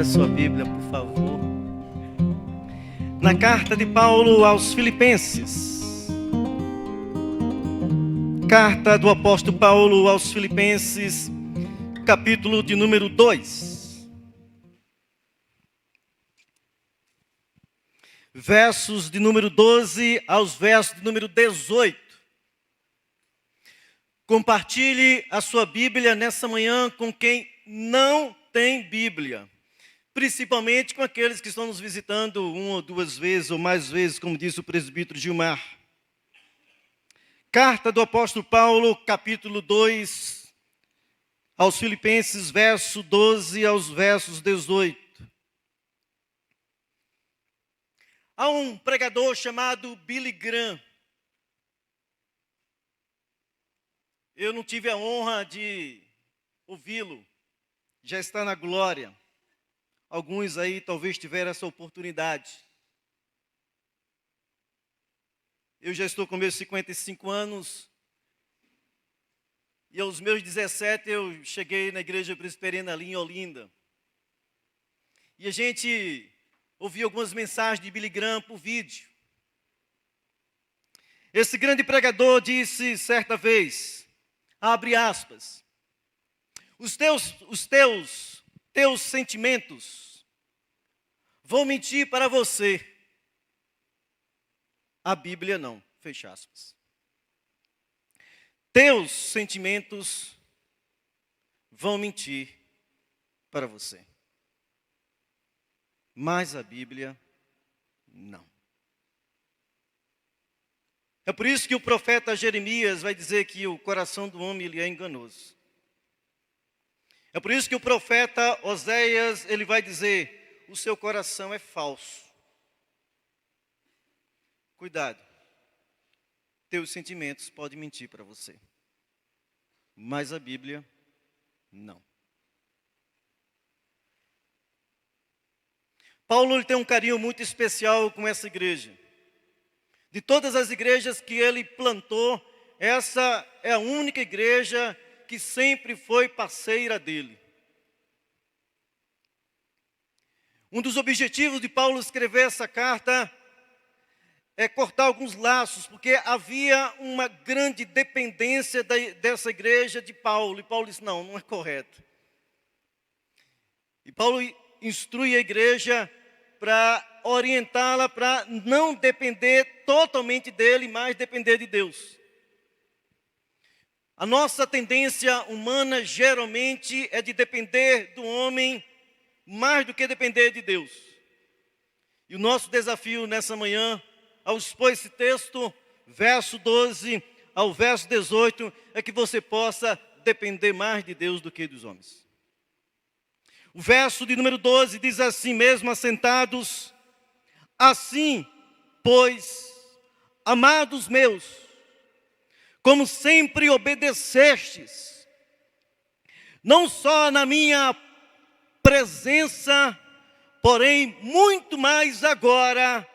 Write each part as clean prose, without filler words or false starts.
sua Bíblia, por favor. Na carta de Paulo aos Filipenses. Carta do apóstolo Paulo aos Filipenses, capítulo de número 2. Versos de número 12 aos versos de número 18. Compartilhe a sua Bíblia nessa manhã com quem não tem Bíblia. Principalmente com aqueles que estão nos visitando uma ou duas vezes, ou mais vezes, como disse o presbítero Gilmar. Carta do apóstolo Paulo, capítulo 2, aos Filipenses, verso 12 aos versos 18. Há um pregador chamado Billy Graham. Eu não tive a honra de ouvi-lo, já está na glória. Alguns aí talvez tiveram essa oportunidade. Eu já estou com meus 55 anos. E aos meus 17 eu cheguei na igreja presbiteriana ali em Olinda. E a gente ouviu algumas mensagens de Billy Graham por vídeo. Esse grande pregador disse certa vez, abre aspas, os teus sentimentos vão mentir para você. A Bíblia não, fecha aspas. Teus sentimentos vão mentir para você. Mas a Bíblia não. É por isso que o profeta Jeremias vai dizer que o coração do homem ele é enganoso. É por isso que o profeta Oséias ele vai dizer, o seu coração é falso. Cuidado. Teus sentimentos podem mentir para você. Mas a Bíblia não. Paulo ele tem um carinho muito especial com essa igreja. De todas as igrejas que ele plantou, essa é a única igreja que sempre foi parceira dele. Um dos objetivos de Paulo escrever essa carta é cortar alguns laços, porque havia uma grande dependência dessa igreja de Paulo. E Paulo disse, não é correto. E Paulo instrui a igreja para orientá-la para não depender totalmente dele, mas depender de Deus. A nossa tendência humana geralmente é de depender do homem mais do que depender de Deus. E o nosso desafio nessa manhã, ao expor esse texto, verso 12 ao verso 18, é que você possa depender mais de Deus do que dos homens. O verso de número 12 diz assim, mesmo assentados, assim, pois, amados meus, como sempre obedecestes, não só na minha presença, porém muito mais agora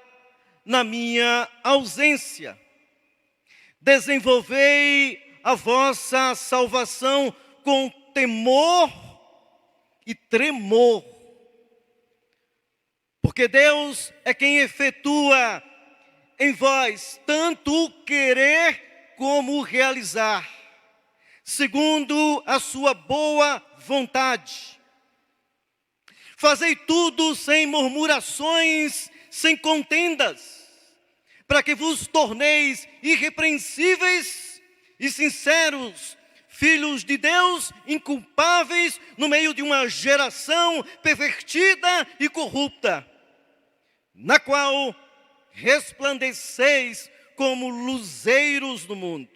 na minha ausência. Desenvolvei a vossa salvação com temor e tremor, porque Deus é quem efetua em vós tanto o querer como o realizar, segundo a sua boa vontade. Fazei tudo sem murmurações, sem contendas, para que vos torneis irrepreensíveis e sinceros, filhos de Deus, inculpáveis no meio de uma geração pervertida e corrupta, na qual resplandeceis como luzeiros no mundo,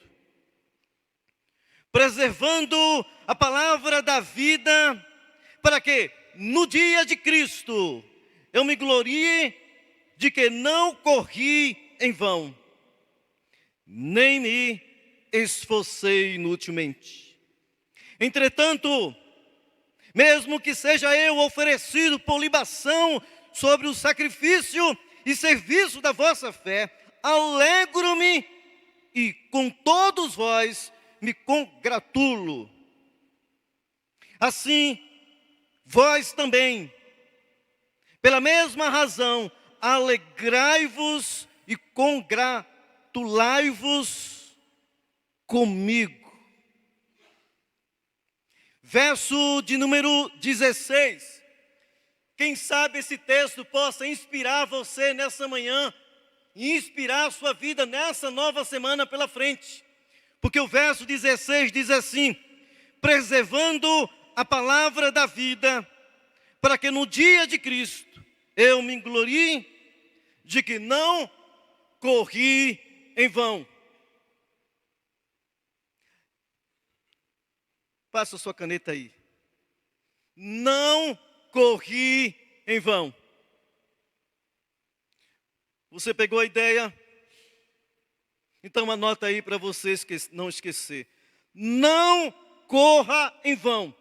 preservando a palavra da vida, para que no dia de Cristo eu me glorie de que não corri em vão, nem me esforcei inutilmente. Entretanto, mesmo que seja eu oferecido por libação sobre o sacrifício e serviço da vossa fé, alegro-me e com todos vós me congratulo. Assim, vós também, Pela mesma razão, alegrai-vos e congratulai-vos comigo. Verso de número 16. Quem sabe esse texto possa inspirar você nessa manhã e inspirar a sua vida nessa nova semana pela frente. Porque o verso 16 diz assim: preservando a palavra da vida, para que no dia de Cristo eu me glorie de que não corri em vão. Passa a sua caneta aí. Não corri em vão. Você pegou a ideia? Então anota aí para você não esquecer. Não corra em vão.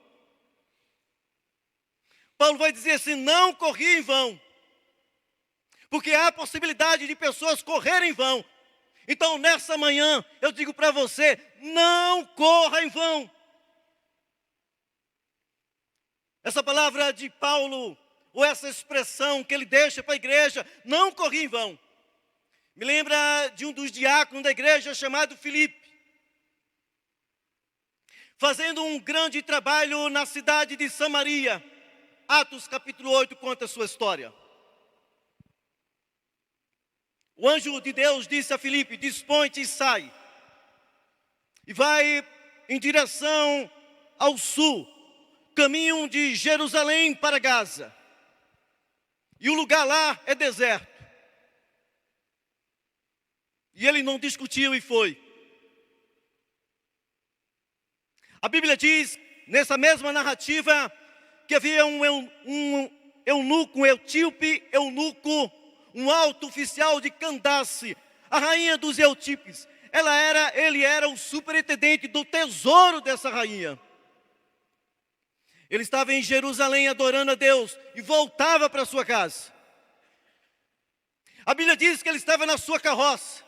Paulo vai dizer assim: não corri em vão. Porque há a possibilidade de pessoas correrem em vão. Então nessa manhã eu digo para você: não corra em vão. Essa palavra de Paulo, ou essa expressão que ele deixa para a igreja, não corri em vão, me lembra de um dos diáconos da igreja chamado Filipe, fazendo um grande trabalho na cidade de Samaria. Atos capítulo 8 conta a sua história. O anjo de Deus disse a Filipe: dispõe-te e sai, e vai em direção ao sul, caminho de Jerusalém para Gaza, e o lugar lá é deserto. E ele não discutiu e foi. A Bíblia diz, nessa mesma narrativa, que havia um eunuco, um etíope eunuco, um alto oficial de Candace, a rainha dos etíopes. Ele era o superintendente do tesouro dessa rainha. Ele estava em Jerusalém adorando a Deus e voltava para sua casa. A Bíblia diz que ele estava na sua carroça,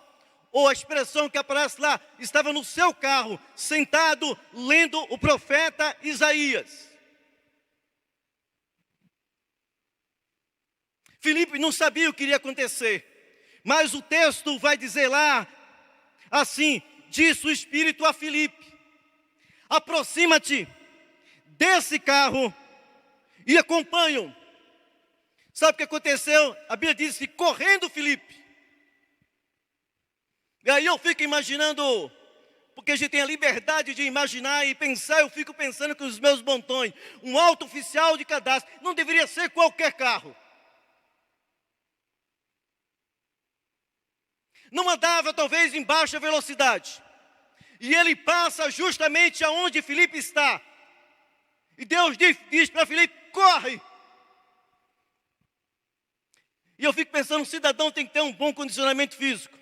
ou a expressão que aparece lá, estava no seu carro, sentado, lendo o profeta Isaías. Filipe não sabia o que iria acontecer, mas o texto vai dizer lá, assim, disse o Espírito a Filipe: aproxima-te desse carro e acompanham. Sabe o que aconteceu? A Bíblia diz que correndo Filipe. E aí eu fico imaginando, porque a gente tem a liberdade de imaginar e pensar, eu fico pensando com os meus bontões, um alto oficial de cadastro, não deveria ser qualquer carro. Não andava talvez em baixa velocidade. E ele passa justamente aonde Filipe está. E Deus diz para Filipe: corre. E eu fico pensando, um cidadão tem que ter um bom condicionamento físico.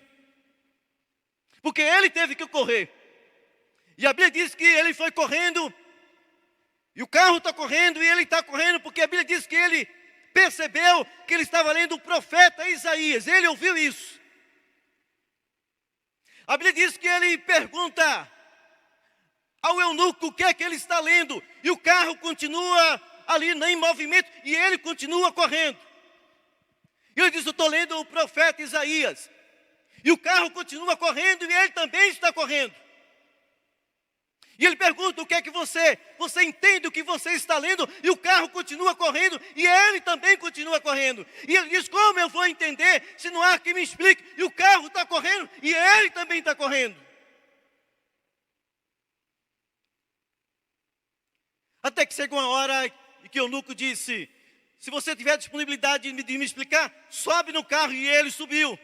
Porque ele teve que correr. E a Bíblia diz que ele foi correndo, e o carro está correndo, e ele está correndo, porque a Bíblia diz que ele percebeu que ele estava lendo o profeta Isaías. Ele ouviu isso. A Bíblia diz que ele pergunta ao eunuco o que é que ele está lendo, e o carro continua ali em movimento, e ele continua correndo. E ele diz: eu estou lendo o profeta Isaías. E o carro continua correndo, e ele também está correndo. E ele pergunta: o que é que você entende o que você está lendo? E o carro continua correndo, e ele também continua correndo. E ele diz: como eu vou entender se não há quem me explique? E o carro está correndo, e ele também está correndo. Até que chegou uma hora em que o eunuco disse: se você tiver disponibilidade de me explicar, sobe no carro. E ele subiu.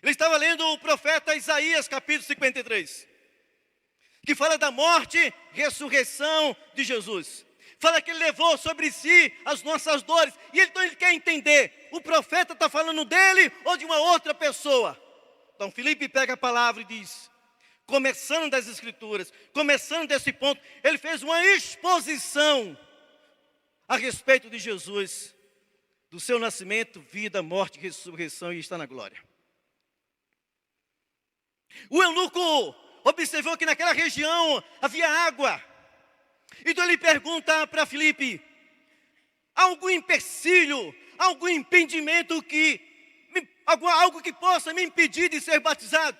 Ele estava lendo o profeta Isaías, capítulo 53, que fala da morte e ressurreição de Jesus. Fala que ele levou sobre si as nossas dores. E então ele quer entender, o profeta está falando dele ou de uma outra pessoa? Então Filipe pega a palavra e diz, começando das Escrituras, começando desse ponto, ele fez uma exposição a respeito de Jesus, do seu nascimento, vida, morte, ressurreição, e está na glória. O eunuco observou que naquela região havia água. Então ele pergunta para Filipe: algum empecilho, algum impedimento algo que possa me impedir de ser batizado?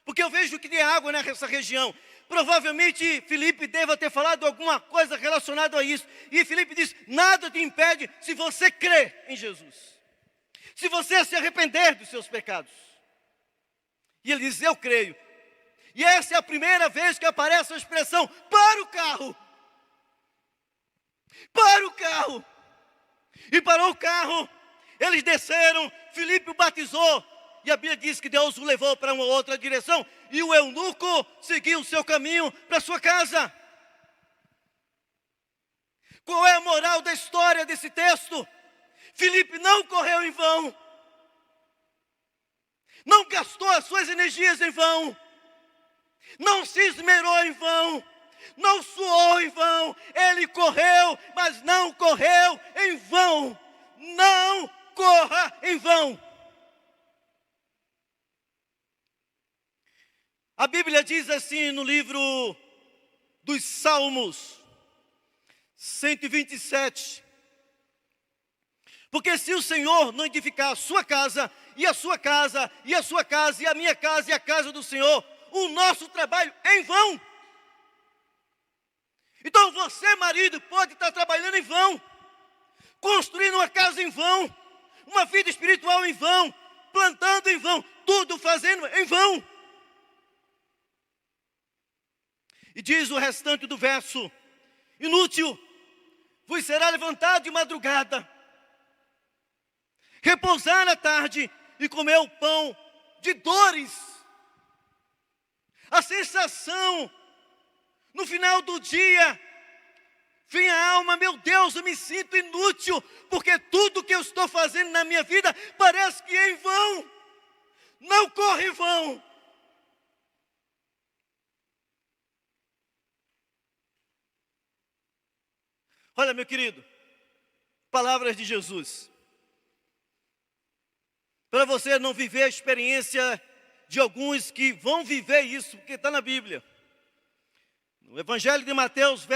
Porque eu vejo que tem água nessa região. Provavelmente Filipe deva ter falado alguma coisa relacionada a isso. E Filipe diz: nada te impede se você crer em Jesus. Se você se arrepender dos seus pecados. E ele diz: eu creio. E essa é a primeira vez que aparece a expressão: para o carro. Para o carro. E parou o carro. Eles desceram. Filipe o batizou. E a Bíblia diz que Deus o levou para uma outra direção. E o eunuco seguiu o seu caminho para sua casa. Qual é a moral da história desse texto? Filipe não correu em vão. Não gastou as suas energias em vão. Não se esmerou em vão. Não suou em vão. Ele correu, mas não correu em vão. Não corra em vão. A Bíblia diz assim no livro dos Salmos 127. Porque se o Senhor não edificar a sua casa, e a sua casa, e a sua casa, e a minha casa, e a casa do Senhor, o nosso trabalho é em vão. Então você, marido, pode estar trabalhando em vão, construindo uma casa em vão, uma vida espiritual em vão, plantando em vão, tudo fazendo em vão. E diz o restante do verso: inútil vos será levantado de madrugada, repousar à tarde e comer o pão de dores. A sensação no final do dia, vem a alma: meu Deus, eu me sinto inútil, porque tudo que eu estou fazendo na minha vida parece que é em vão. Não corre em vão. Olha, meu querido, palavras de Jesus. Para você não viver a experiência de alguns que vão viver isso, porque está na Bíblia. No Evangelho de Mateus,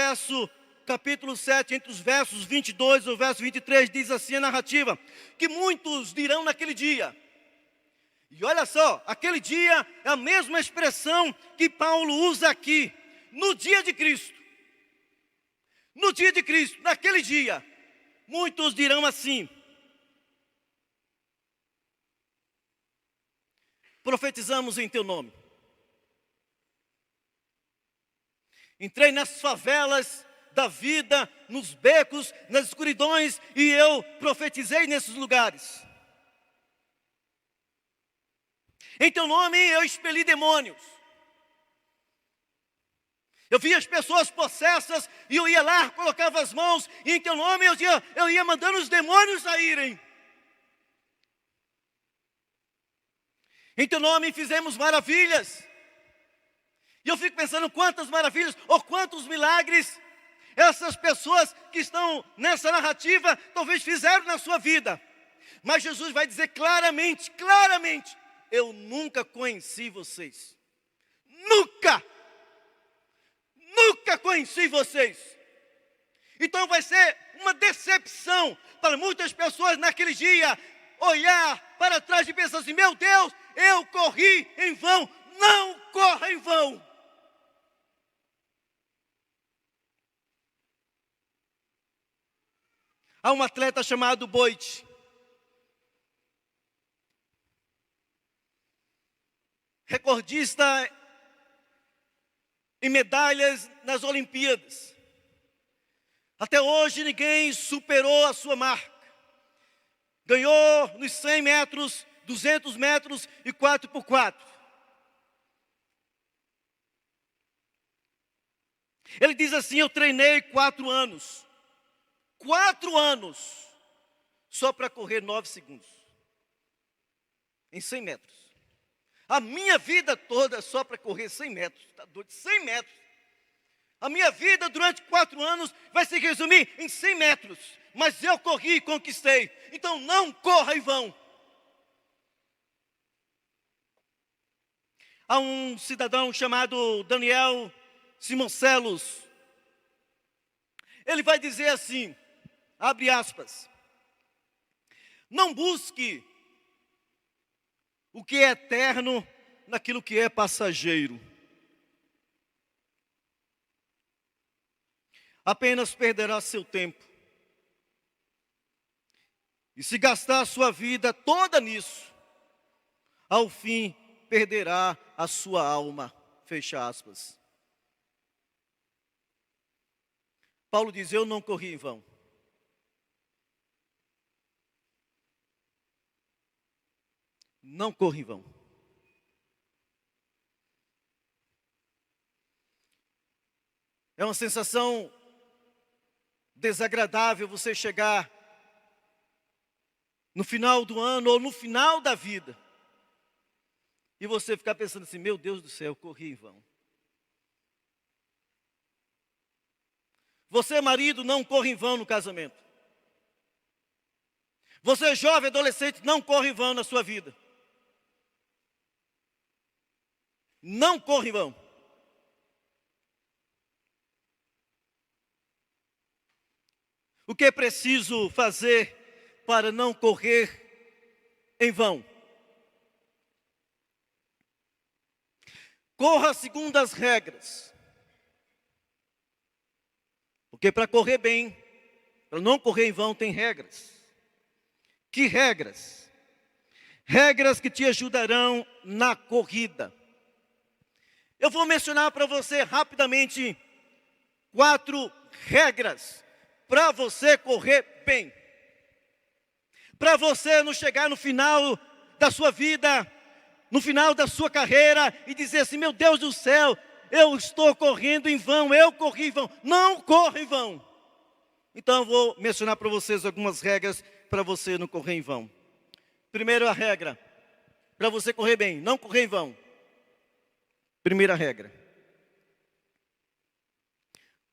capítulo 7, entre os versos 22 e o verso 23, diz assim a narrativa: que muitos dirão naquele dia. E olha só, aquele dia é a mesma expressão que Paulo usa aqui, no dia de Cristo. No dia de Cristo, naquele dia, muitos dirão assim: profetizamos em teu nome. Entrei nas favelas da vida, nos becos, nas escuridões, e eu profetizei nesses lugares. Em teu nome eu expeli demônios. Eu via as pessoas possessas e eu ia lá, colocava as mãos, e em teu nome eu ia mandando os demônios saírem. Em teu nome fizemos maravilhas. E eu fico pensando quantas maravilhas ou quantos milagres essas pessoas que estão nessa narrativa talvez fizeram na sua vida. Mas Jesus vai dizer claramente, eu nunca conheci vocês. Nunca conheci vocês. Então vai ser uma decepção para muitas pessoas naquele dia olhar para trás e pensar assim: meu Deus, eu corri em vão. Não corra em vão. Há um atleta chamado Bolt. Recordista em medalhas nas Olimpíadas. Até hoje ninguém superou a sua marca. Ganhou nos 100 metros, 200 metros e 4x4. Ele diz assim: eu treinei 4 anos. 4 anos. Só para correr 9 segundos. Em 100 metros. A minha vida toda só para correr 100 metros. Está doido? 100 metros. A minha vida durante 4 anos vai se resumir em 100 metros. Mas eu corri e conquistei. Então não corra em vão. Há um cidadão chamado Daniel Simoncelos. Ele vai dizer assim: Abre aspas. Não busque o que é eterno naquilo que é passageiro. Apenas perderá seu tempo. E se gastar a sua vida toda nisso, ao fim perderá a sua alma. Fecha aspas. Paulo diz, eu não corri em vão. Não corri em vão. É uma sensação desagradável você chegar no final do ano ou no final da vida e você ficar pensando assim, meu Deus do céu, eu corri em vão. Você, marido, não corre em vão no casamento. Você, jovem, adolescente, não corre em vão na sua vida. Não corre em vão. O que é preciso fazer para não correr em vão? Corra segundo as regras. Porque para correr bem, para não correr em vão, tem regras. Que regras? Regras que te ajudarão na corrida. Eu vou mencionar para você rapidamente 4 regras para você correr bem. Para você não chegar no final da sua vida, no final da sua carreira e dizer assim, meu Deus do céu, eu estou correndo em vão, eu corri em vão. Não corra em vão. Então eu vou mencionar para vocês algumas regras para você não correr em vão. Primeira regra, para você correr bem, não correr em vão. Primeira regra.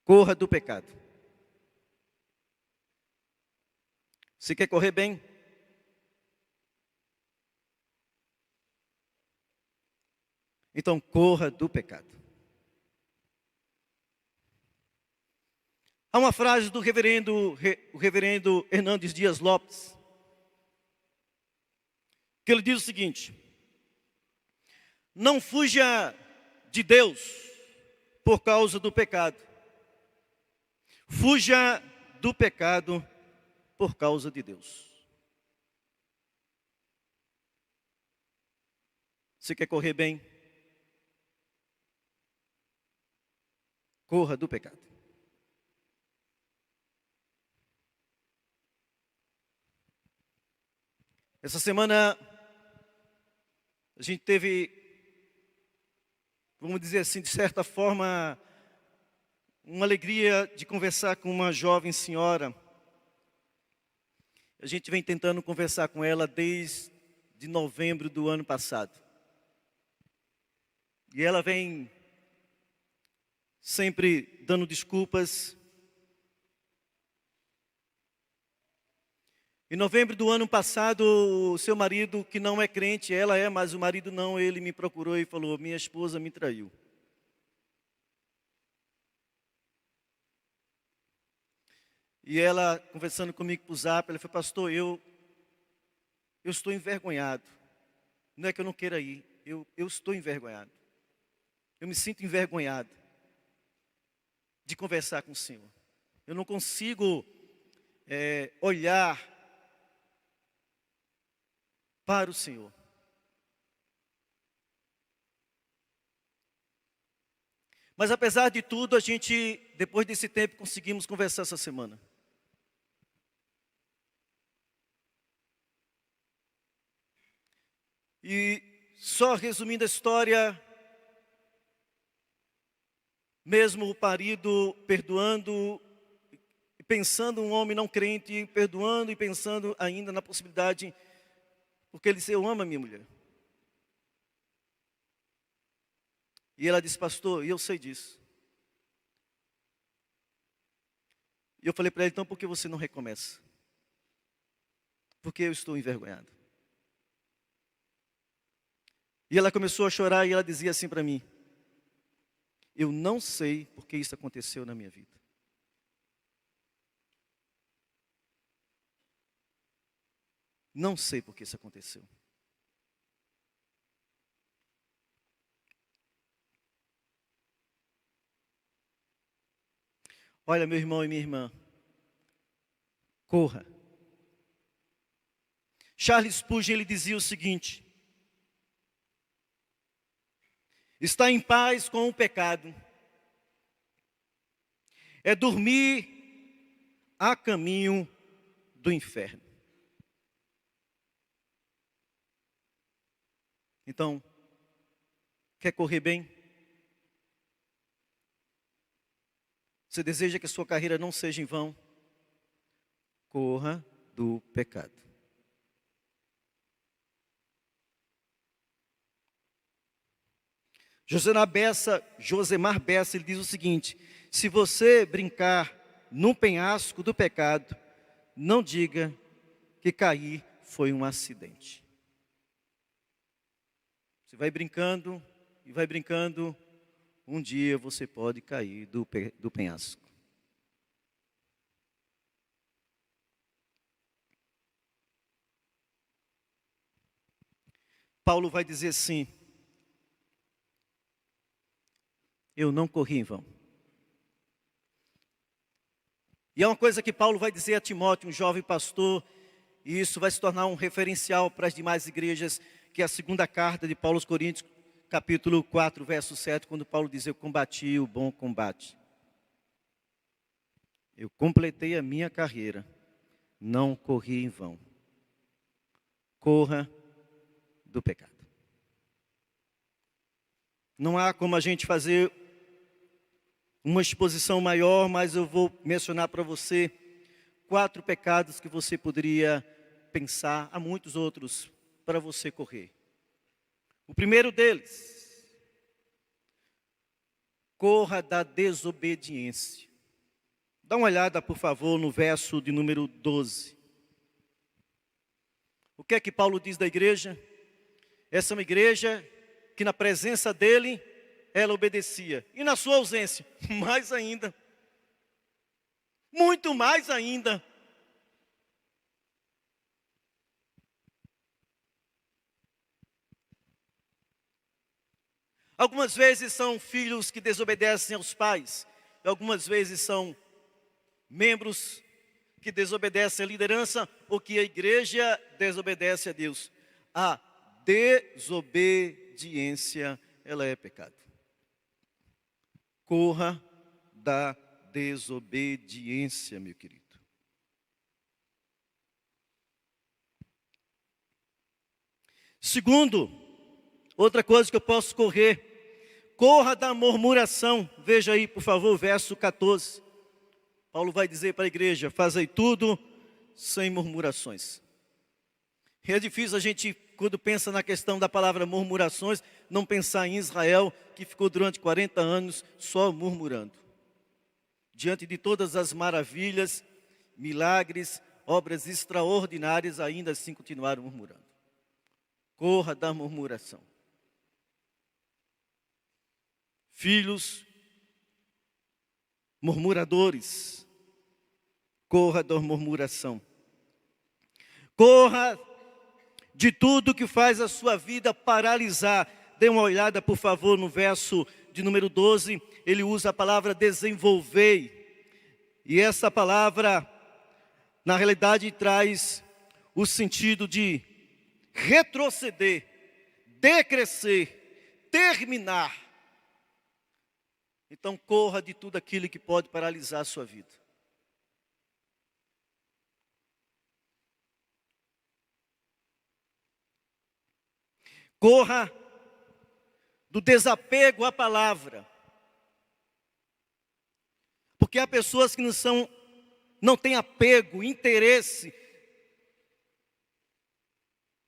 Corra do pecado. Se quer correr bem, então corra do pecado. Há uma frase do reverendo Hernandes Dias Lopes, que ele diz o seguinte: não fuja de Deus por causa do pecado. Fuja do pecado por causa de Deus. Você quer correr bem? Corra do pecado. Essa semana a gente teve, vamos dizer assim, de certa forma, uma alegria de conversar com uma jovem senhora. A gente vem tentando conversar com ela desde novembro do ano passado. E ela vem sempre dando desculpas. Em novembro do ano passado, o seu marido, que não é crente, ela é, mas o marido não, ele me procurou e falou, minha esposa me traiu. E ela, conversando comigo por zap, ela falou, pastor, eu estou envergonhado. Não é que eu não queira ir, eu estou envergonhado. Eu me sinto envergonhado de conversar com o Senhor. Eu não consigo olhar para o Senhor. Mas apesar de tudo, a gente, depois desse tempo, conseguimos conversar essa semana. E só resumindo a história, mesmo o marido perdoando, pensando um homem não crente, perdoando e pensando ainda na possibilidade, porque ele disse, eu amo a minha mulher. E ela disse, pastor, e eu sei disso. E eu falei para ele, então por que você não recomeça? Porque eu estou envergonhado. E ela começou a chorar e ela dizia assim para mim, eu não sei porque isso aconteceu na minha vida. Não sei por que isso aconteceu. Olha, meu irmão e minha irmã, corra. Charles Spurgeon, ele dizia o seguinte: estar em paz com o pecado é dormir a caminho do inferno. Então, quer correr bem? Você deseja que a sua carreira não seja em vão? Corra do pecado. Josemar Bessa, ele diz o seguinte: se você brincar num penhasco do pecado, não diga que cair foi um acidente. Você vai brincando e vai brincando, um dia você pode cair do penhasco. Paulo vai dizer assim: eu não corri em vão. E é uma coisa que Paulo vai dizer a Timóteo, um jovem pastor, e isso vai se tornar um referencial para as demais igrejas, que é a segunda carta de Paulo aos Coríntios, capítulo 4, verso 7, quando Paulo diz: eu combati o bom combate. Eu completei a minha carreira, não corri em vão. Corra do pecado. Não há como a gente fazer uma exposição maior, mas eu vou mencionar para você 4 pecados que você poderia pensar, há muitos outros para você correr. O primeiro deles: corra da desobediência. Dá uma olhada, por favor, no verso de número 12. O que é que Paulo diz da igreja? Essa é uma igreja que na presença dele, ela obedecia. E na sua ausência, mais ainda. Muito mais ainda. Algumas vezes são filhos que desobedecem aos pais. Algumas vezes são membros que desobedecem à liderança, ou que a igreja desobedece a Deus. A desobediência, ela é pecado. Corra da desobediência, meu querido. Segundo, outra coisa que eu posso correr: corra da murmuração. Veja aí, por favor, o verso 14. Paulo vai dizer para a igreja: fazei tudo sem murmurações. E é difícil a gente, quando pensa na questão da palavra murmurações, não pensar em Israel, que ficou durante 40 anos só murmurando. Diante de todas as maravilhas, milagres, obras extraordinárias, ainda assim continuaram murmurando. Corra da murmuração. Filhos murmuradores, corra da murmuração. Corra de tudo que faz a sua vida paralisar. Dê uma olhada, por favor, no verso de número 12. Ele usa a palavra desenvolver. E essa palavra, na realidade, traz o sentido de retroceder, decrescer, terminar. Então, corra de tudo aquilo que pode paralisar a sua vida. Corra do desapego à palavra. Porque há pessoas que não têm apego, interesse,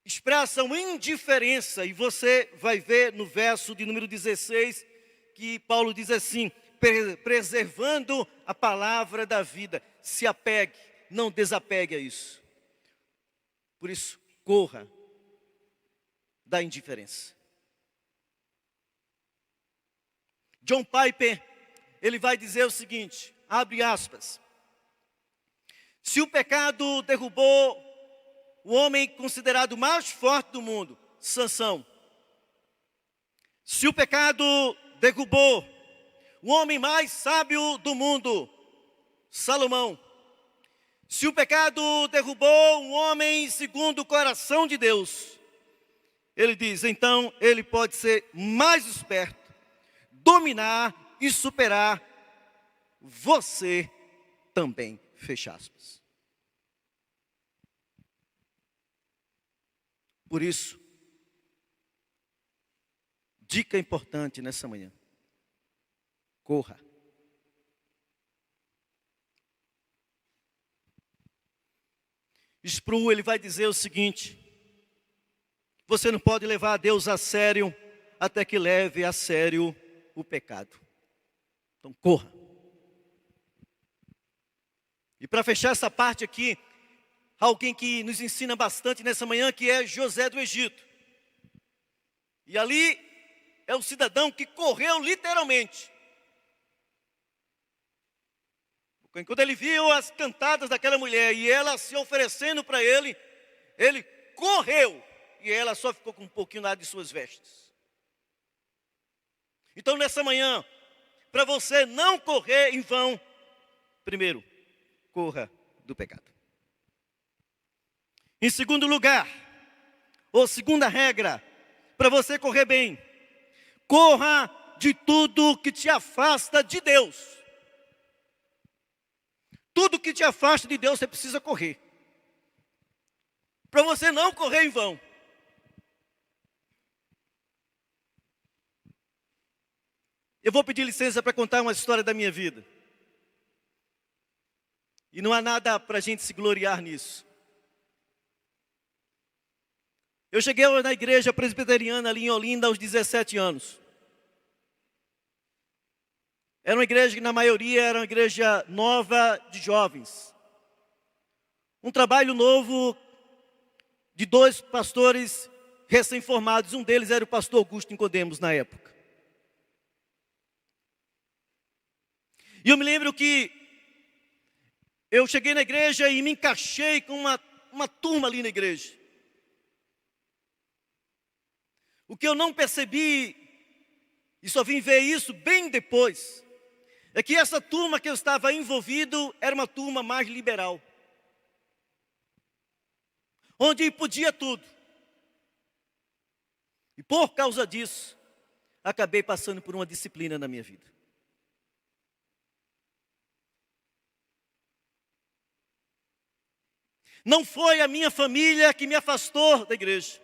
expressam indiferença. E você vai ver no verso de número 16, que Paulo diz assim: preservando a palavra da vida. Se apegue, não desapegue a isso. Por isso, corra da indiferença. John Piper, ele vai dizer o seguinte, abre aspas: se o pecado derrubou o homem considerado mais forte do mundo, Sansão. Se o pecado derrubou o homem mais sábio do mundo, Salomão. Se o pecado derrubou um homem segundo o coração de Deus, ele diz, então ele pode ser mais esperto, dominar e superar você também. Fecha aspas. Por isso, dica importante nessa manhã. Corra. Sproul, ele vai dizer o seguinte: você não pode levar a Deus a sério até que leve a sério o pecado. Então corra. E para fechar essa parte aqui, alguém que nos ensina bastante nessa manhã, que é José do Egito. E ali é o cidadão que correu literalmente. Quando ele viu as cantadas daquela mulher e ela se oferecendo para ele, ele correu e ela só ficou com um pouquinho lá de suas vestes. Então nessa manhã, para você não correr em vão, primeiro, corra do pecado. Em segundo lugar, ou segunda regra, para você correr bem, corra de tudo que te afasta de Deus. Tudo que te afasta de Deus, você precisa correr. Para você não correr em vão. Eu vou pedir licença para contar uma história da minha vida. E não há nada para a gente se gloriar nisso. Eu cheguei na igreja presbiteriana ali em Olinda aos 17 anos. Era uma igreja que na maioria era uma igreja nova de jovens. Um trabalho novo de 2 pastores recém-formados. Um deles era o pastor Augusto Nicodemos na época. E eu me lembro que eu cheguei na igreja e me encaixei com uma turma ali na igreja. O que eu não percebi, e só vim ver isso bem depois, é que essa turma que eu estava envolvido era uma turma mais liberal. Onde podia tudo. E por causa disso, acabei passando por uma disciplina na minha vida. Não foi a minha família que me afastou da igreja.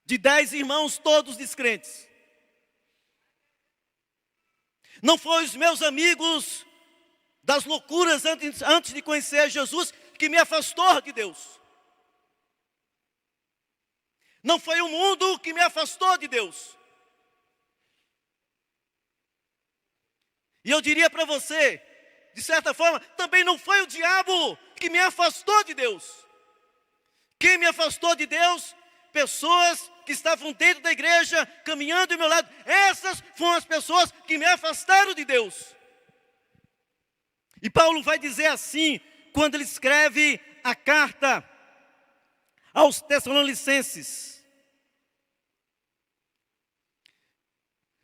De 10 irmãos, todos descrentes. Não foi os meus amigos das loucuras antes de conhecer Jesus que me afastou de Deus. Não foi o mundo que me afastou de Deus. E eu diria para você, de certa forma, também não foi o diabo que me afastou de Deus. Quem me afastou de Deus? Pessoas que estavam dentro da igreja, caminhando ao meu lado. Essas foram as pessoas que me afastaram de Deus. E Paulo vai dizer assim, quando ele escreve a carta aos Tessalonicenses: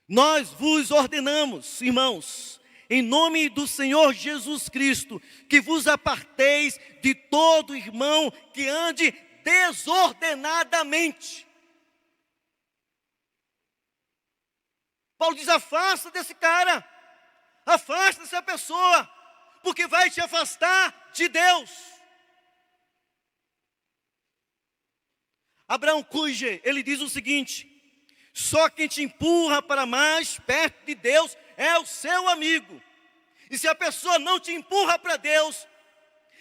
nós vos ordenamos, irmãos, em nome do Senhor Jesus Cristo, que vos aparteis de todo irmão que ande desordenadamente. Paulo diz, afasta desse cara, afasta dessa pessoa, porque vai te afastar de Deus. Abraão Kuyger, ele diz o seguinte: só quem te empurra para mais perto de Deus é o seu amigo. E se a pessoa não te empurra para Deus,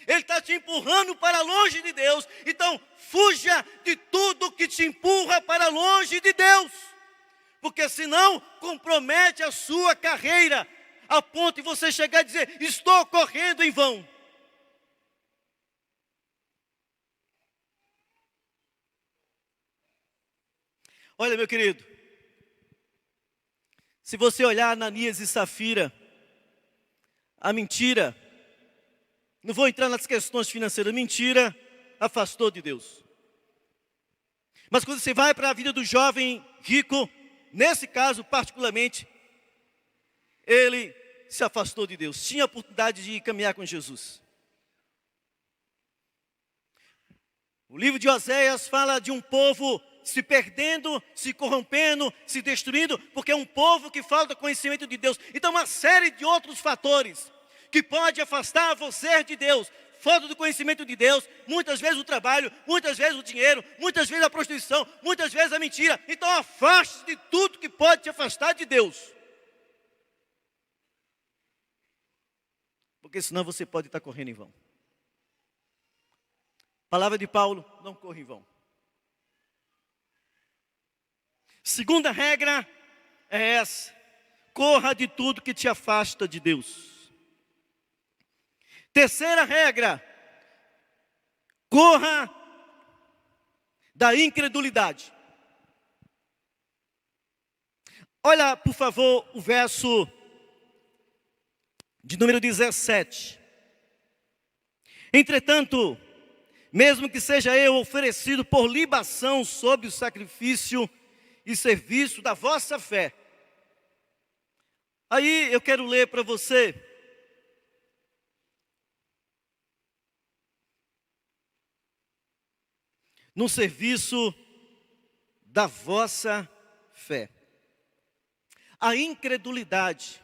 ele está te empurrando para longe de Deus. Então, fuja de tudo que te empurra para longe de Deus. Porque senão, compromete a sua carreira, a ponto de você chegar e dizer, estou correndo em vão. Olha, meu querido, se você olhar Ananias e Safira, a mentira Não vou entrar nas questões financeiras. Mentira, afastou de Deus. Mas quando você vai para a vida do jovem rico, nesse caso particularmente, ele se afastou de Deus. Tinha a oportunidade de caminhar com Jesus. O livro de Oséias fala de um povo se perdendo, se corrompendo, se destruindo, porque é um povo que falta conhecimento de Deus. Então, uma série de outros fatores que pode afastar você de Deus. Falta do conhecimento de Deus, muitas vezes o trabalho, muitas vezes o dinheiro, muitas vezes a prostituição, muitas vezes a mentira. Então, afaste-se de tudo que pode te afastar de Deus. Porque senão você pode estar correndo em vão. Palavra de Paulo, não corra em vão. Segunda regra é essa: corra de tudo que te afasta de Deus. Terceira regra: corra da incredulidade. Olha, por favor, o verso de número 17. Entretanto, mesmo que seja eu oferecido por libação sob o sacrifício e serviço da vossa fé. Aí eu quero ler para você. No serviço da vossa fé. A incredulidade.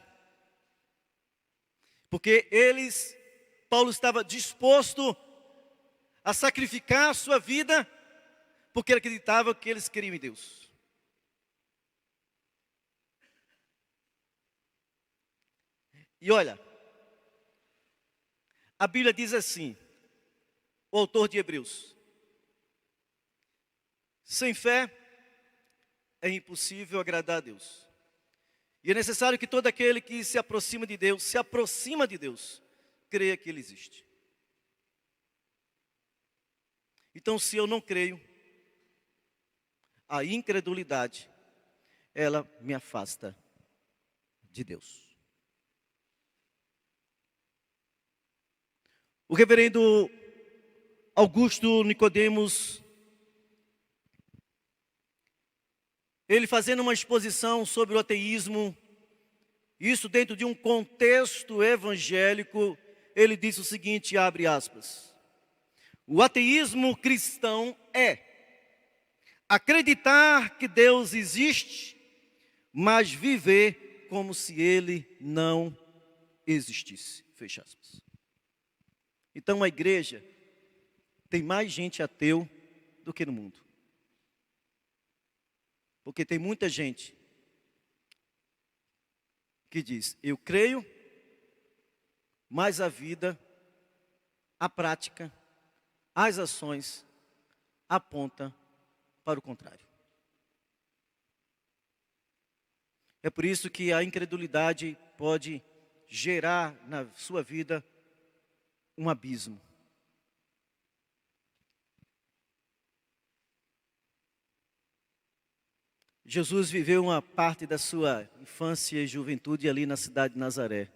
Porque Paulo estava disposto a sacrificar a sua vida, porque ele acreditava que eles queriam em Deus. E olha, a Bíblia diz assim, o autor de Hebreus: sem fé é impossível agradar a Deus. E é necessário que todo aquele que se aproxima de Deus, creia que Ele existe. Então, se eu não creio, a incredulidade, ela me afasta de Deus. O reverendo Augusto Nicodemos, ele fazendo uma exposição sobre o ateísmo, isso dentro de um contexto evangélico, ele disse o seguinte, abre aspas: o ateísmo cristão é acreditar que Deus existe, mas viver como se Ele não existisse. Fecha aspas. Então a igreja tem mais gente ateu do que no mundo. Porque tem muita gente que diz, eu creio, mas a vida, a prática, as ações apontam para o contrário. É por isso que a incredulidade pode gerar na sua vida um abismo. Jesus viveu uma parte da sua infância e juventude ali na cidade de Nazaré.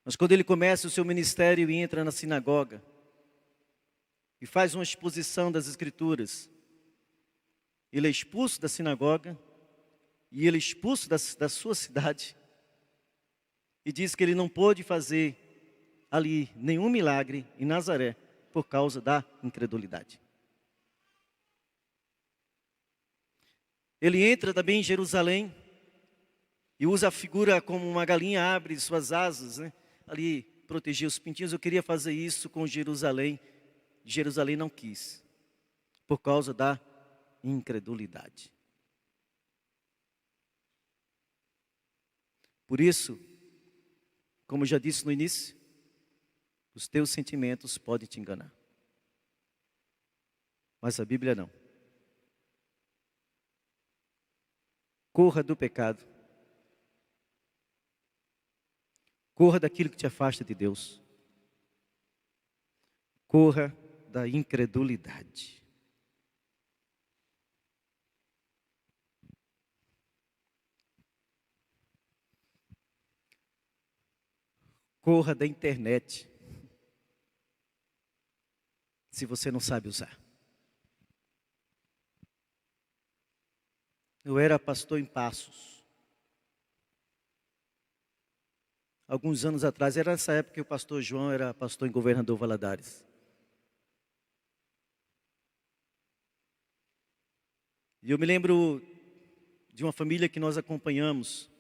Mas quando ele começa o seu ministério e entra na sinagoga, e faz uma exposição das Escrituras, ele é expulso da sinagoga, e ele é expulso da sua cidade, e diz que ele não pôde fazer ali nenhum milagre em Nazaré, por causa da incredulidade. Ele entra também em Jerusalém, e usa a figura como uma galinha abre suas asas, né? Ali proteger os pintinhos. Eu queria fazer isso com Jerusalém. Jerusalém não quis, por causa da incredulidade. Por isso, como eu já disse no início, os teus sentimentos podem te enganar. Mas a Bíblia não. Corra do pecado. Corra daquilo que te afasta de Deus. Corra da incredulidade. corra da internet, se você não sabe usar. Eu era pastor em Passos. Alguns anos atrás, era nessa época que o pastor João era pastor em Governador Valadares. E eu me lembro de uma família que nós acompanhamos.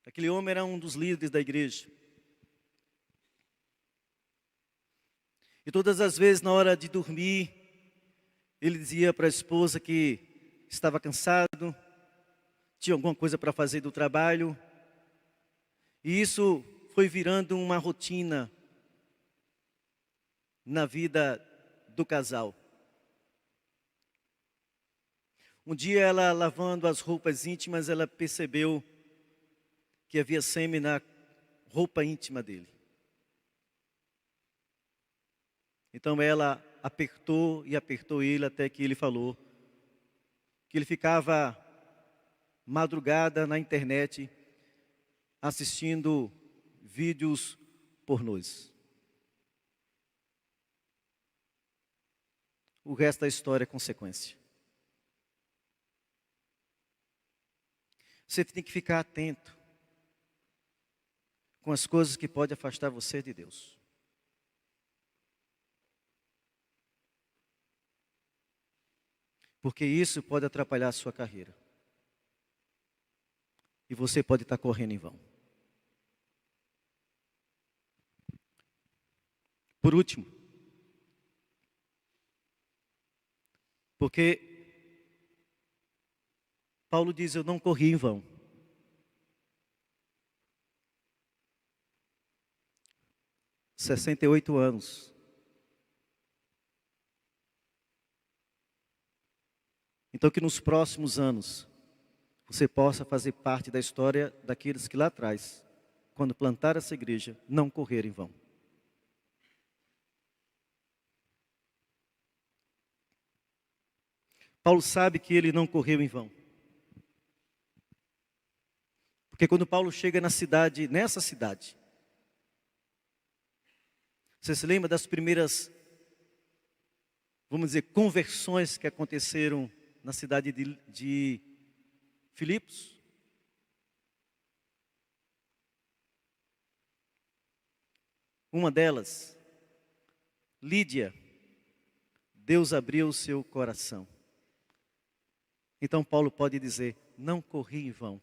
Aquele homem era um dos líderes da igreja. E todas as vezes, na hora de dormir, ele dizia para a esposa que estava cansado, tinha alguma coisa para fazer do trabalho. E isso foi virando uma rotina na vida do casal. Um dia ela, lavando as roupas íntimas, ela percebeu que havia sêmen na roupa íntima dele. Então ela apertou e apertou ele até que ele falou que ele ficava madrugada na internet assistindo vídeos pornôs. O resto da história é consequência. Você tem que ficar atento com as coisas que podem afastar você de Deus. Porque isso pode atrapalhar a sua carreira. E você pode estar correndo em vão. Por último, porque Paulo diz, eu não corri em vão. (68 anos). Então que nos próximos anos, você possa fazer parte da história daqueles que lá atrás, quando plantaram essa igreja, não correram em vão. Paulo sabe que ele não correu em vão. Porque quando Paulo chega nessa cidade, você se lembra das primeiras, vamos dizer, conversões que aconteceram na cidade de Filipos? Uma delas, Lídia, Deus abriu o seu coração. Então Paulo pode dizer, não corri em vão.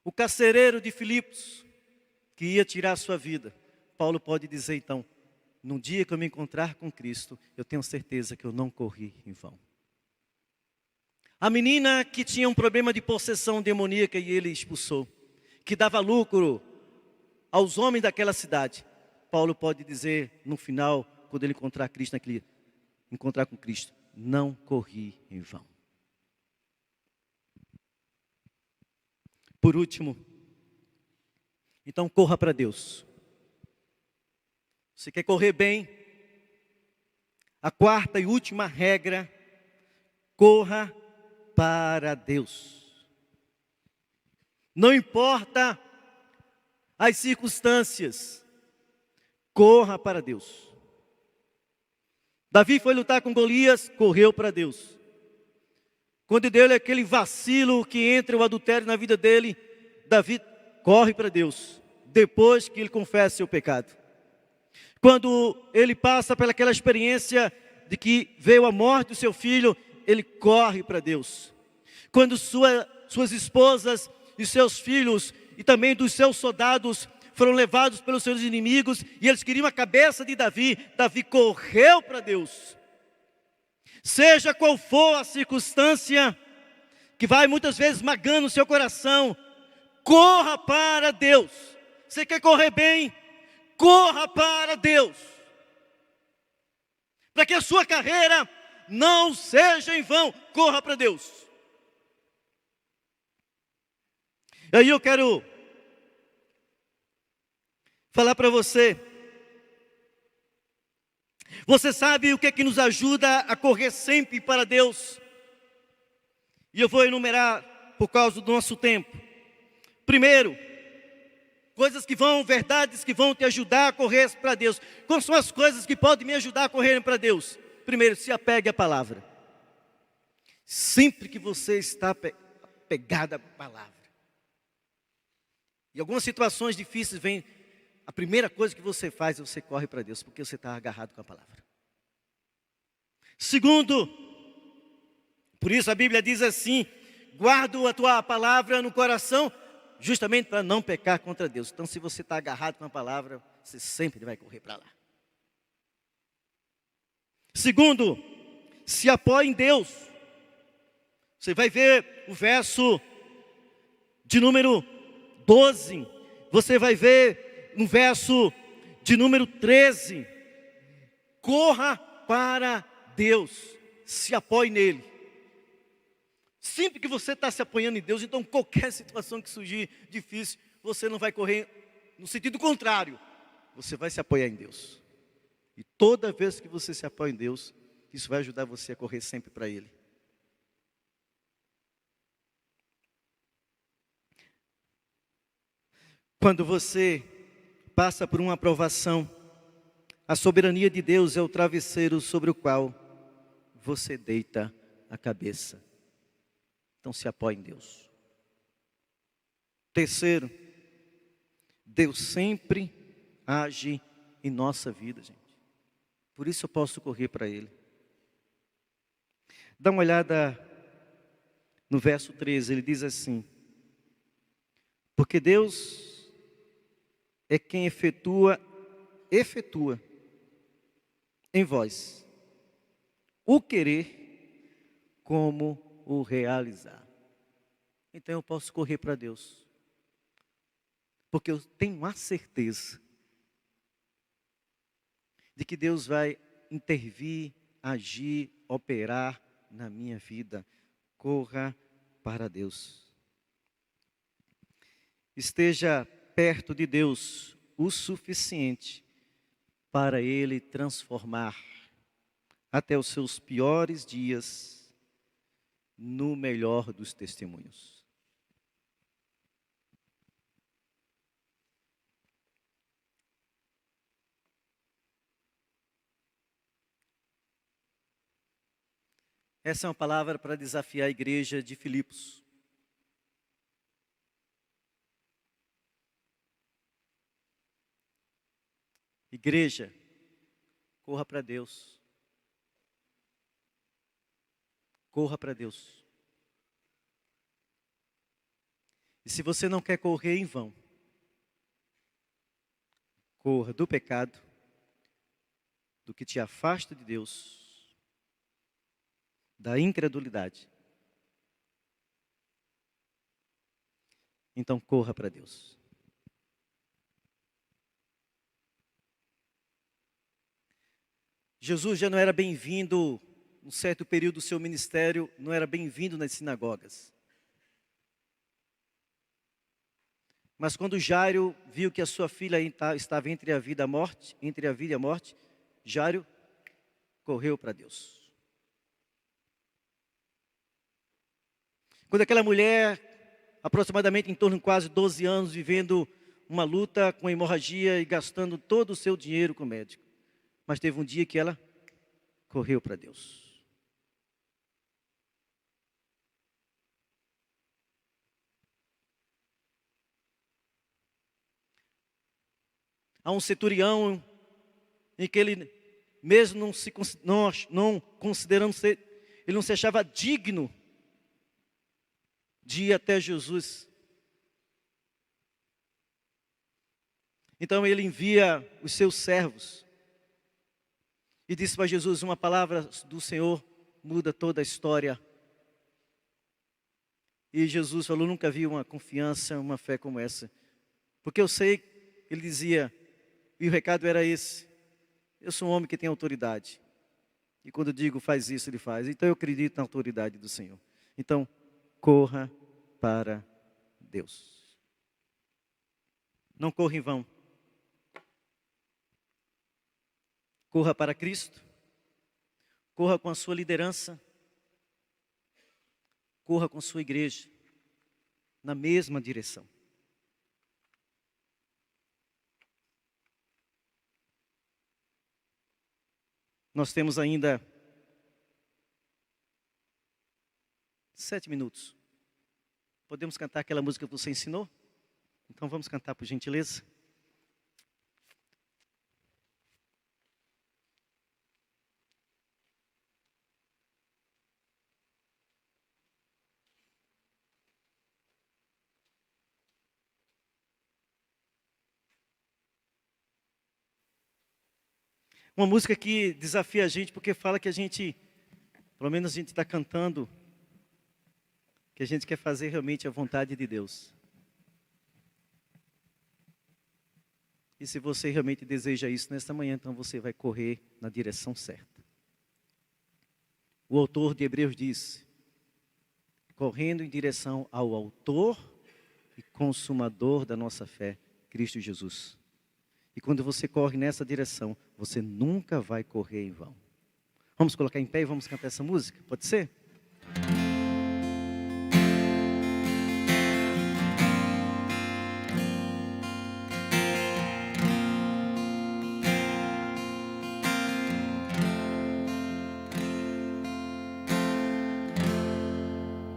O carcereiro de Filipos, que ia tirar a sua vida, Paulo pode dizer então, no dia que eu me encontrar com Cristo, eu tenho certeza que eu não corri em vão. A menina que tinha um problema de possessão demoníaca e ele expulsou, que dava lucro aos homens daquela cidade, Paulo pode dizer no final, quando ele encontrar com Cristo, não corri em vão. Por último, então corra para Deus. Você quer correr bem? A quarta e última regra, corra para Deus. Não importa as circunstâncias, corra para Deus. Davi foi lutar com Golias, correu para Deus. Quando deu aquele vacilo que entra o adultério na vida dele, Davi corre para Deus, depois que ele confessa seu pecado. Quando ele passa pelaquela experiência de que veio a morte do seu filho, ele corre para Deus. Quando suas esposas e seus filhos e também dos seus soldados foram levados pelos seus inimigos e eles queriam a cabeça de Davi, Davi correu para Deus. Seja qual for a circunstância que vai muitas vezes magando o seu coração, corra para Deus. Você quer correr bem? Corra para Deus. Para que a sua carreira não seja em vão, corra para Deus. E aí eu quero falar para você. Você sabe o que é que nos ajuda a correr sempre para Deus? E eu vou enumerar por causa do nosso tempo. Primeiro, verdades que vão te ajudar a correr para Deus. Quais são as coisas que podem me ajudar a correr para Deus? Primeiro, se apegue à palavra. Sempre que você está apegado à palavra. Em algumas situações difíceis a primeira coisa que você faz é você corre para Deus, porque você está agarrado com a palavra. Segundo, por isso a Bíblia diz assim: guarda a tua palavra no coração, justamente para não pecar contra Deus. Então, se você está agarrado com a palavra, você sempre vai correr para lá. Segundo, se apoie em Deus. Você vai ver o verso de número 12. Você vai ver no verso de número 13. Corra para Deus. Se apoie nele. Sempre que você está se apoiando em Deus, então qualquer situação que surgir difícil, você não vai correr no sentido contrário. Você vai se apoiar em Deus. E toda vez que você se apoia em Deus, isso vai ajudar você a correr sempre para Ele. Quando você passa por uma aprovação, a soberania de Deus é o travesseiro sobre o qual você deita a cabeça. Então se apoie em Deus. Terceiro, Deus sempre age em nossa vida, gente. Por isso eu posso correr para Ele. Dá uma olhada no verso 13, ele diz assim: porque Deus é quem efetua em vós o querer como o realizar. Então eu posso correr para Deus, porque eu tenho a certeza de que Deus vai intervir, agir, operar na minha vida. Corra para Deus. Esteja perto de Deus o suficiente para Ele transformar até os seus piores dias no melhor dos testemunhos. Essa é uma palavra para desafiar a igreja de Filipos. Igreja, corra para Deus. Corra para Deus. E se você não quer correr em vão, corra do pecado, do que te afasta de Deus, da incredulidade. Então corra para Deus. Jesus já não era bem-vindo, um certo período do seu ministério, não era bem-vindo nas sinagogas. Mas quando Jairo viu que a sua filha estava entre a vida e a morte, Jairo correu para Deus. Quando aquela mulher, aproximadamente em torno de quase 12 anos, vivendo uma luta com hemorragia e gastando todo o seu dinheiro com o médico. Mas teve um dia que ela correu para Deus. Há um centurião em que ele, mesmo não considerando ser, ele não se achava digno de ir até Jesus. Então ele envia os seus servos e disse para Jesus: uma palavra do Senhor muda toda a história. E Jesus falou: nunca vi uma confiança, uma fé como essa. Porque eu sei, ele dizia, e o recado era esse: eu sou um homem que tem autoridade. E quando eu digo faz isso, ele faz. Então eu acredito na autoridade do Senhor. Então, corra para Deus. Não corra em vão. Corra para Cristo. Corra com a sua liderança. Corra com a sua igreja. na mesma direção. Nós temos ainda 7 minutos. Podemos cantar aquela música que você ensinou? Então vamos cantar, por gentileza. Uma música que desafia a gente, porque fala que a gente, pelo menos a gente está cantando, que a gente quer fazer realmente a vontade de Deus. E se você realmente deseja isso nesta manhã, então você vai correr na direção certa. O autor de Hebreus diz, correndo em direção ao autor e consumador da nossa fé, Cristo Jesus. E quando você corre nessa direção, você nunca vai correr em vão. Vamos colocar em pé e vamos cantar essa música? Pode ser?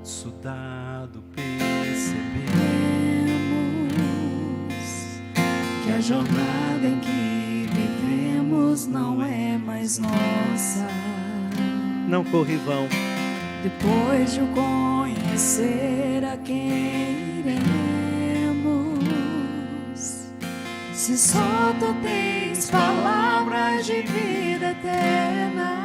Soldado, percebemos que a jornada em que vivemos não é mais nossa. Não corre em vão. Depois de o conhecer a quem iremos, se só tu tens palavras de vida eterna,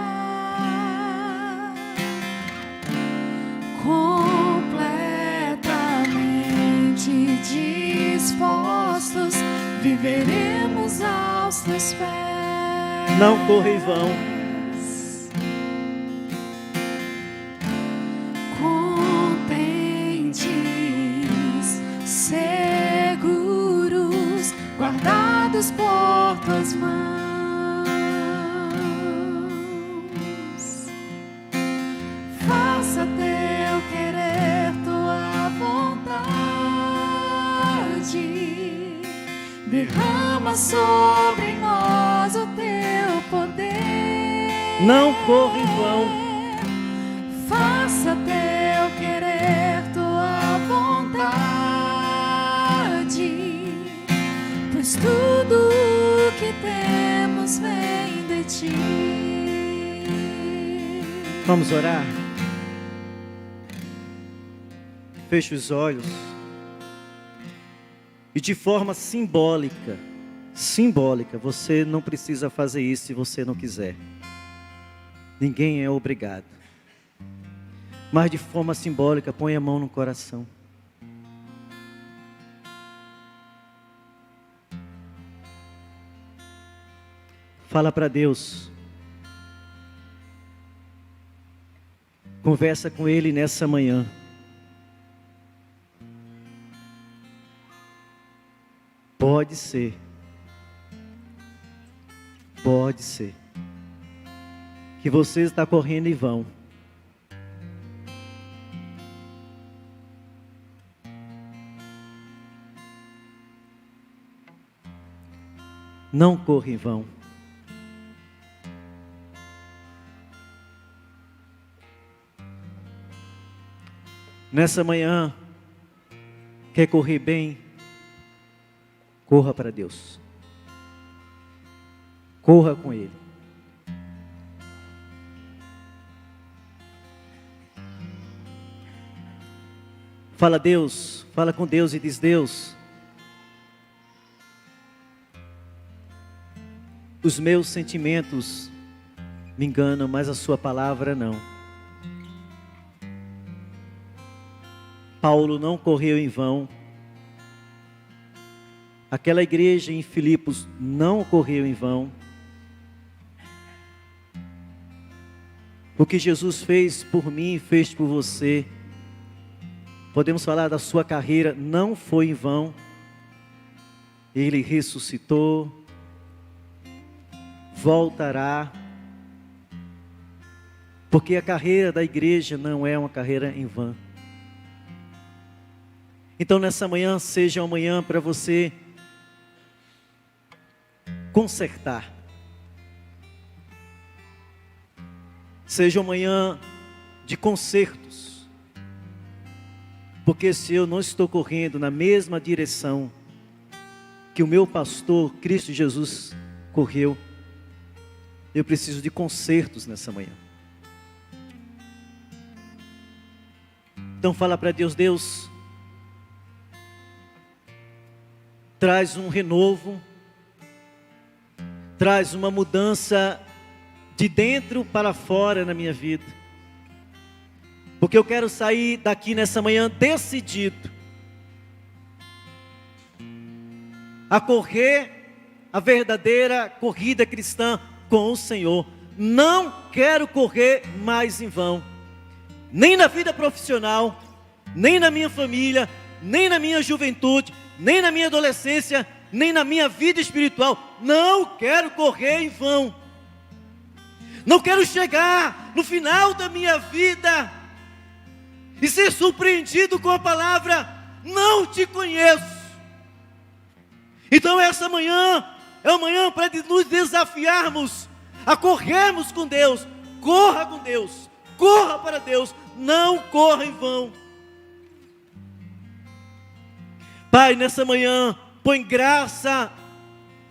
completamente dispostos, viveremos aos teus pés. Não corra em vão. Contentes, seguros, guardados por tuas mãos. Faça teu querer, tua vontade. Derrama sobre nós o teu poder. Não corra em vão. Faça teu querer, tua vontade, pois tudo o que temos vem de ti. Vamos orar? Feche os olhos. E de forma simbólica, você não precisa fazer isso se você não quiser. Ninguém é obrigado. Mas de forma simbólica, põe a mão no coração. Fala para Deus. Conversa com Ele nessa manhã. Pode ser que você está correndo em vão. Não corra em vão. Nessa manhã, quer correr bem? Corra para Deus. Corra com Ele. Fala Deus, fala com Deus e diz: Deus, os meus sentimentos me enganam, mas a sua palavra não. Paulo não correu em vão. Aquela igreja em Filipos não correu em vão. O que Jesus fez por mim, fez por você. Podemos falar da sua carreira, não foi em vão. Ele ressuscitou, voltará, porque a carreira da igreja não é uma carreira em vão. Então nessa manhã seja uma manhã para você consertar. Seja uma manhã de consertos. Porque se eu não estou correndo na mesma direção que o meu pastor Cristo Jesus correu, eu preciso de consertos nessa manhã. Então fala para Deus: Deus, traz um renovo, traz uma mudança de dentro para fora na minha vida. Porque eu quero sair daqui nessa manhã decidido a correr a verdadeira corrida cristã com o Senhor. Não quero correr mais em vão, nem na vida profissional, nem na minha família, nem na minha juventude, nem na minha adolescência, nem na minha vida espiritual. Não quero correr em vão. Não quero chegar no final da minha vida e ser surpreendido com a palavra: não te conheço. Então essa manhã é uma manhã para nos desafiarmos a corrermos com Deus. Corra com Deus, corra para Deus, não corra em vão. Pai, nessa manhã, põe graça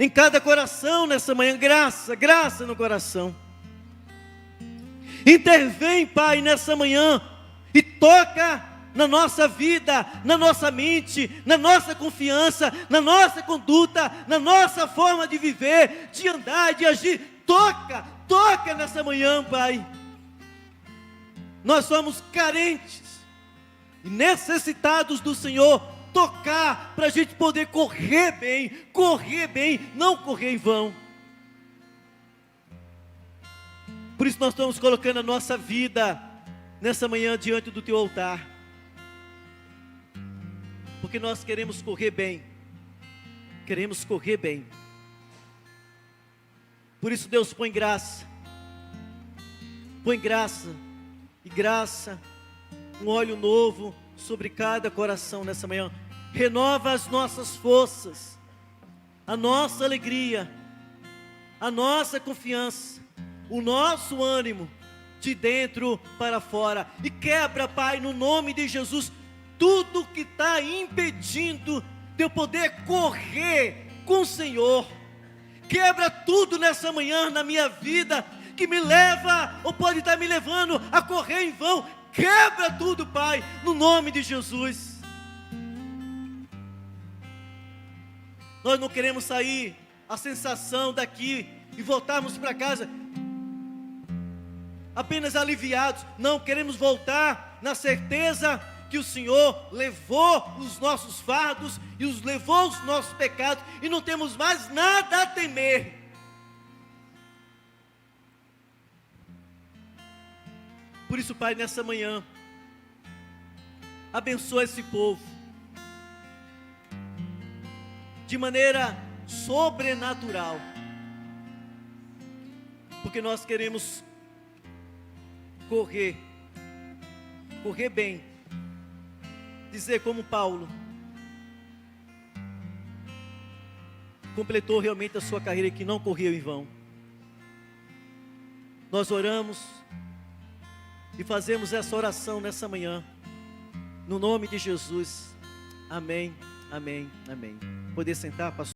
em cada coração nessa manhã, graça no coração. Intervém, Pai, nessa manhã e toca na nossa vida, na nossa mente, na nossa confiança, na nossa conduta, na nossa forma de viver, de andar, de agir. Toca nessa manhã, Pai. Nós somos carentes e necessitados do Senhor tocar para a gente poder correr bem, não correr em vão. Por isso nós estamos colocando a nossa vida nessa manhã diante do Teu altar, porque nós queremos correr bem. Por isso, Deus, põe graça e graça, um óleo novo sobre cada coração nessa manhã. Renova as nossas forças, a nossa alegria, a nossa confiança, o nosso ânimo, de dentro para fora. E quebra, Pai, no nome de Jesus, tudo que está impedindo de eu poder correr com o Senhor. Quebra tudo nessa manhã na minha vida que me leva, ou pode estar me levando a correr em vão. Quebra tudo, Pai, no nome de Jesus. Nós não queremos sair a sensação daqui e voltarmos para casa apenas aliviados. Não, queremos voltar na certeza que o Senhor levou os nossos fardos e levou os nossos pecados, e não temos mais nada a temer. Por isso, Pai, nessa manhã, abençoa esse povo de maneira sobrenatural, porque nós queremos correr bem, dizer como Paulo completou realmente a sua carreira, que não correu em vão. Nós oramos e fazemos essa oração nessa manhã, no nome de Jesus. Amém, amém, amém. Poder sentar, pastor?